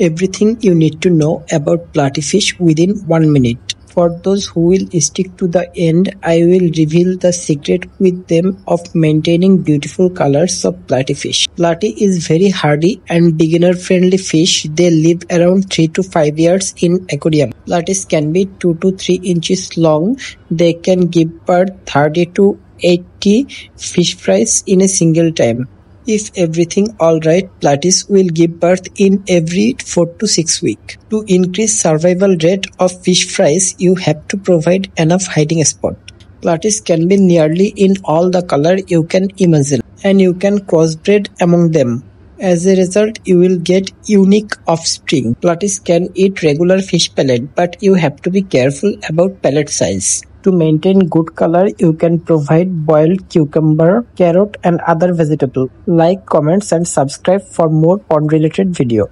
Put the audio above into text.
Everything you need to know about platyfish within 1 minute. For those who will stick to the end, I will reveal the secret with them of maintaining beautiful colors of platyfish. Platy is very hardy and beginner-friendly fish. They live around 3 to 5 years in aquarium. Platies can be 2 to 3 inches long. They can give birth 30 to 80 fish fries in a single time. If everything alright, platies will give birth in every 4 to 6 weeks. To increase survival rate of fish fries, you have to provide enough hiding spot. Platies can be nearly in all the color you can imagine, and you can crossbreed among them. As a result, you will get unique offspring. Platies can eat regular fish pellet, but you have to be careful about pellet size. To maintain good color, you can provide boiled cucumber, carrot and other vegetables. Like, comments and subscribe for more pond related video.